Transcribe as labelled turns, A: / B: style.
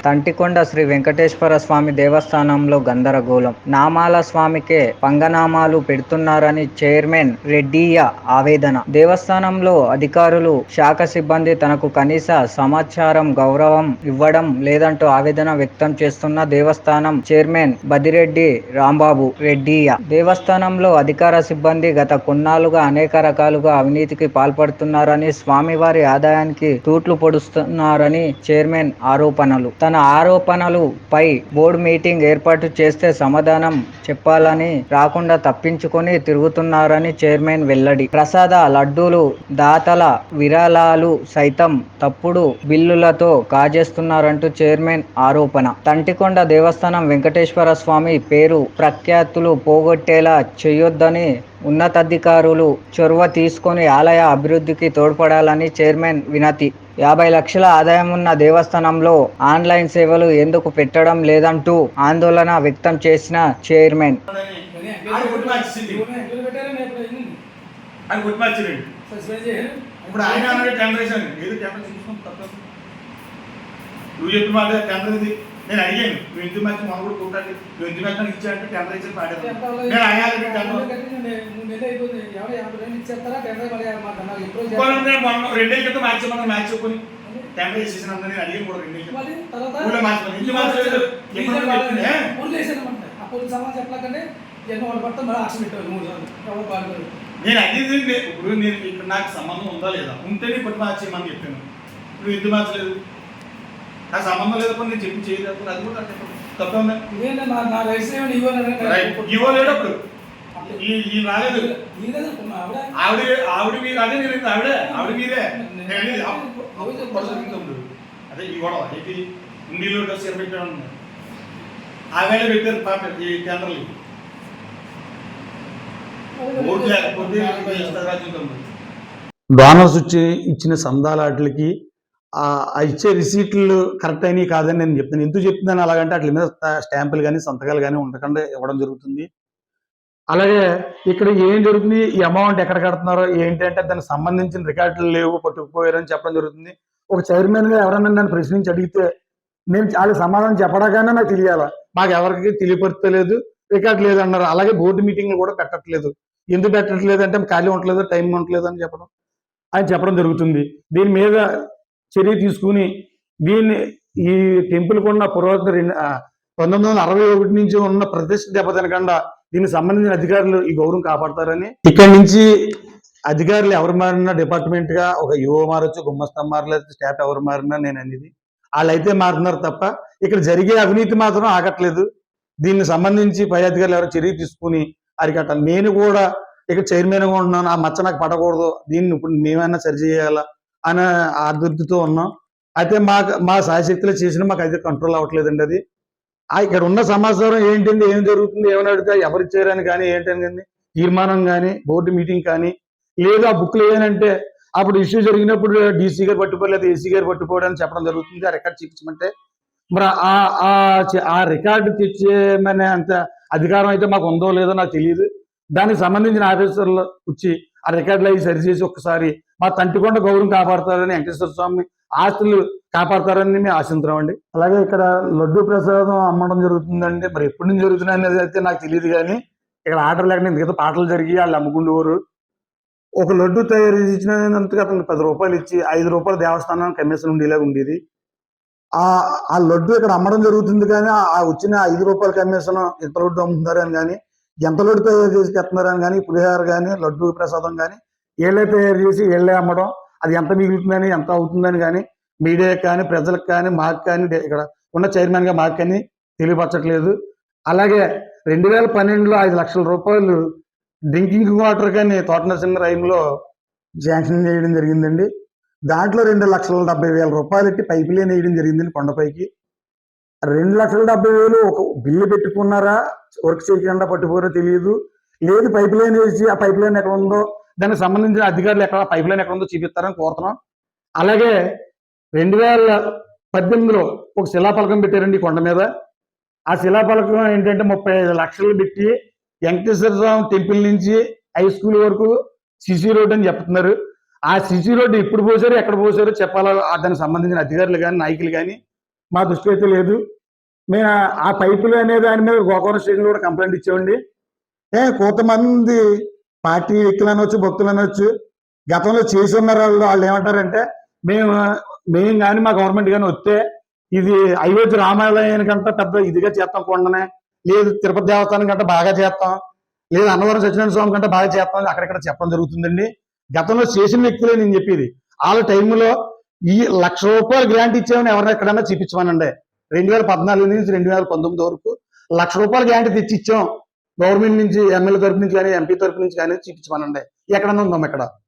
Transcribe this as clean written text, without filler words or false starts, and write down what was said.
A: తంటికొండ శ్రీ వెంకటేశ్వర స్వామి దేవస్థానంలో గందరగోళం. నామాల స్వామికే పంగనామాలు పెడుతున్నారని చైర్మన్ రెడ్డియ్య ఆవేదన. దేవస్థానంలో అధికారులు, శాఖ సిబ్బంది తనకు కనీస సమాచారం, గౌరవం ఇవ్వడం లేదంటూ ఆవేదన వ్యక్తం చేస్తున్న దేవస్థానం చైర్మన్ బదిరెడ్డి రాంబాబు రెడ్డియ్య. దేవస్థానంలో అధికార సిబ్బంది గత కొన్నాళ్లుగా అనేక రకాలుగా అవినీతికి పాల్పడుతున్నారని, స్వామివారి ఆదాయానికి తూట్లు పొడుస్తున్నారని చైర్మన్ ఆరోపణలు. తన ఆరోపణలు పై బోర్డు మీటింగ్ ఏర్పాటు చేస్తే సమాధానం చెప్పాలని రాకుండా తప్పించుకొని తిరుగుతున్నారని చైర్మన్ వెల్లడి. ప్రసాద లడ్డూలు, దాతల విరాళాలు సైతం తప్పుడు బిల్లులతో కాజేస్తున్నారంటూ చైర్మన్ ఆరోపణ. తంటికొండ దేవస్థానం వెంకటేశ్వర స్వామి పేరు ప్రఖ్యాతులు పోగొట్టేలా చేయొద్దని ఉన్నతాధికారులు చొరవ తీసుకొని ఆలయ అభివృద్ధికి తోడ్పడాలని చైర్మన్ వినతి. 50 లక్షల ఆదాయం ఉన్న దేవస్థానంలో ఆన్లైన్ సేవలు ఎందుకు పెట్టడం లేదంటూ ఆందోళన వ్యక్తం చేసిన చైర్మన్.
B: నేను అడిగాను, నువ్వు ఇంటి మధ్య మన కూడా కొట్టాలి, నువ్వు ఇంటి మధ్య ఇచ్చానంటే టెంపరేచర్ పాడాను. నేను అయ్యాలి రెండే క్రితం మ్యాచ్ మనం మ్యాచ్ చెప్పుకొని టెంపరేచర్ చేసిన నేను అడిగాను కూడా రెండే ఇంటి మార్చలేదు. నేను అడిగింది ఇప్పుడు నేను ఇక్కడ నాకు సంబంధం ఉందా లేదా, ఉంటేనే కొట్టి మార్చేయమని చెప్పాను. నువ్వు ఇంటి మార్చలేదు, నాకు సంబంధం లేదప్పుడు నేను చెప్పి చేయలేదు, అది కూడా తప్ప ఇవ్వలేడప్పుడు ఈ రాలేదు. ఆవిడ మీరు అదే నేను ఆవిడ మీరే అదే ఈ గొడవ ఏంటి ఉండిలో డ్రెస్ పెట్టాను ఆ వేళ పెట్టారు పాప ఈ కేంద్రాలు ఓటు లేకపోతే
C: డోనర్స్ ఇచ్చిన సందాలాట్లకి ఇచ్చే రిసీట్లు కరెక్ట్ అయినవి కాదని నేను చెప్తాను. ఎందుకు చెప్తున్నాను అలాగంటే వాటి మీద స్టాంపులు కానీ సంతకాలు కానీ ఉండకుండా ఇవ్వడం జరుగుతుంది. అలాగే ఇక్కడ ఏం జరుగుతుంది, ఈ అమౌంట్ ఎక్కడ కడుతున్నారో ఏంటంటే దానికి సంబంధించిన రికార్డులు లేవు, పట్టుకుపోయారని చెప్పడం జరుగుతుంది. ఒక చైర్మన్గా ఎవరన్నా నన్ను ప్రశ్నించి అడిగితే నేను వాళ్ళకి సమాధానం చెప్పడాగానే నాకు తెలియాలా, మాకు ఎవరికి తెలియపరచలేదు, రికార్డు లేదన్నారు. అలాగే బోర్డు మీటింగ్లు కూడా పెట్టట్లేదు. ఎందుకు పెట్టట్లేదు అంటే ఖాళీ ఉండలేదు, టైం ఉండలేదు అని చెప్పడం జరుగుతుంది. దీని మీద చర్య తీసుకుని దీన్ని ఈ టెంపుల్కి ఉన్న పురోగతి 1961 నుంచి ఉన్న ప్రతిష్ట దెబ్బతినకుండా దీనికి సంబంధించిన అధికారులు ఈ గౌరవం కాపాడతారని, ఇక్కడి నుంచి అధికారులు ఎవరు మారినా డిపార్ట్మెంట్ గా ఒక యువ మారచ్చు, గుమ్మస్తం మారలేదు, స్టాఫ్ ఎవరు మారినా నేను అనేది వాళ్ళైతే మారుతున్నారు తప్ప ఇక్కడ జరిగే అవినీతి మాత్రం ఆగట్లేదు. దీనికి సంబంధించి పై అధికారులు ఎవరు చర్య తీసుకుని అరికట్టాలి. నేను కూడా ఇక్కడ చైర్మన్ గా ఉంటున్నాను, ఆ మచ్చ నాకు పడకూడదు, దీన్ని ఇప్పుడు మేమైనా సరి చేయాలా అనే ఆదుర్తితో ఉన్నాం. అయితే మా సాయశక్తిలో చేసినా మాకు అయితే కంట్రోల్ అవ్వట్లేదండి. అది ఇక్కడ ఉన్న సమాచారం ఏంటండి, ఏం జరుగుతుంది, ఏమైనా అడిగితే ఎవరు ఇచ్చారని కానీ ఏంటని కానీ తీర్మానం కానీ బోర్డు మీటింగ్ కానీ లేదు. ఆ బుక్లు ఏనంటే అప్పుడు ఇష్యూ జరిగినప్పుడు డీసీ గారు పట్టుకోలేదు, ఏసీ గారు పట్టుకోవడానికి చెప్పడం జరుగుతుంది. ఆ రికార్డు చూపించమంటే మరి ఆ రికార్డు తెచ్చేమనే అంత అధికారం అయితే మాకు ఉందో లేదో నాకు తెలియదు. దానికి సంబంధించిన ఆఫీసర్లు వచ్చి ఆ రికార్డులు అవి సరిచేసి ఒక్కసారి మా తంటికొండ గౌరవం కాపాడతారని, వెంకటేశ్వర స్వామి ఆస్తులు కాపాడతారని మేము ఆశిస్తున్నామండి. అలాగే ఇక్కడ లడ్డు ప్రసాదం అమ్మడం జరుగుతుందండి. మరి ఎప్పటి నుంచి జరుగుతుంది అనేది అయితే నాకు తెలియదు, కానీ ఇక్కడ ఆర్డర్ లేకుండా ఇంతకైతే పాటలు జరిగి వాళ్ళు అమ్ముకుండేవారు. ఒక లడ్డు తయారు చేసినందుకు అతనికి 10 రూపాయలు ఇచ్చి 5 రూపాయలు దేవస్థానం కమిషన్ ఉండేలాగా ఉండేది. ఆ లడ్డు ఇక్కడ అమ్మడం జరుగుతుంది, కానీ ఆ వచ్చిన 5 రూపాయల కమిషన్ ఎంత లడ్డు అమ్ముతున్నారని కానీ, ఎంత లడ్డు తయారు చేసి తెస్తున్నారని కానీ, పులిహార కానీ లడ్డు ప్రసాదం కానీ ఏళ్ళే తయారు చేసి ఏళ్ళే అమ్మడం, అది ఎంత మిగులుతుందని ఎంత అవుతుందని కానీ మీడియాకి కానీ ప్రజలకు కానీ మాకు కానీ ఇక్కడ ఉన్న చైర్మన్ గా మాకు కానీ తెలియపరచట్లేదు. అలాగే 2012లో 5 లక్షల రూపాయలు డ్రింకింగ్ వాటర్ కానీ తోట నరసింహరాయంలో శాంక్షన్ చేయడం జరిగిందండి. దాంట్లో 2,70,000 రూపాయలు పెట్టి పైపు లైన్ వేయడం జరిగిందండి కొండపైకి. 2,70,000 ఒక బిల్లు పెట్టుకున్నారా, వర్క్ చేయకుండా పట్టుకోరో తెలియదు. లేదు పైప్ లైన్ వేసి ఆ పైప్ లైన్ ఎక్కడ ఉందో దానికి సంబంధించిన అధికారులు ఎక్కడ పైప్ లైన్ ఎక్కడ ఉందో చూపిస్తారని కోరుతున్నాం. అలాగే 2018లో ఒక శిలాఫలకం పెట్టారండి కొండ మీద. ఆ శిలాఫలకం ఏంటంటే 35 లక్షలు పెట్టి వెంకటేశ్వర స్వామి టెంపుల్ నుంచి హై స్కూల్ వరకు సిసి రోడ్ అని చెప్తున్నారు. ఆ సిసి రోడ్డు ఎప్పుడు పోసారో ఎక్కడ పోసారో చెప్పాలా, దానికి సంబంధించిన అధికారులు కానీ నాయకులు కానీ మా దృష్టి అయితే లేదు. మేము ఆ పైపులు అనే దాని మీద గోకవరం స్టేషన్లో కూడా కంప్లైంట్ ఇచ్చామండి. కొంతమంది పార్టీ వ్యక్తులు అనొచ్చు, భక్తులు అనొచ్చు, గతంలో చేసి ఉన్నారు. వాళ్ళు ఏమంటారంటే మేము కానీ మా గవర్నమెంట్ కానీ వస్తే ఇది అయోధ్య రామాలయానికంటే పెద్ద ఇదిగా చేస్తాం కొండనే, లేదు తిరుపతి దేవస్థానం కంటే బాగా చేస్తాం, లేదు అన్నవరం సత్యనారాయణ స్వామి కంటే బాగా చేస్తాం అక్కడెక్కడ చెప్పడం జరుగుతుందండి. గతంలో చేసిన వ్యక్తులే నేను చెప్పేది. వాళ్ళ టైంలో ఈ ₹1,00,000 గ్రాంట్ ఇచ్చామని ఎవరైనా ఎక్కడన్నా చూపించమనండి. 2014 నుంచి 2019 వరకు ₹1,00,000 గ్రాంట్ తెచ్చి ఇచ్చాం గవర్నమెంట్ నుంచి, ఎమ్మెల్యే తరపు నుంచి కానీ, ఎంపీ తరపు నుంచి కానీ చూపించమనండి. ఎక్కడన్నా ఉందాం ఇక్కడ.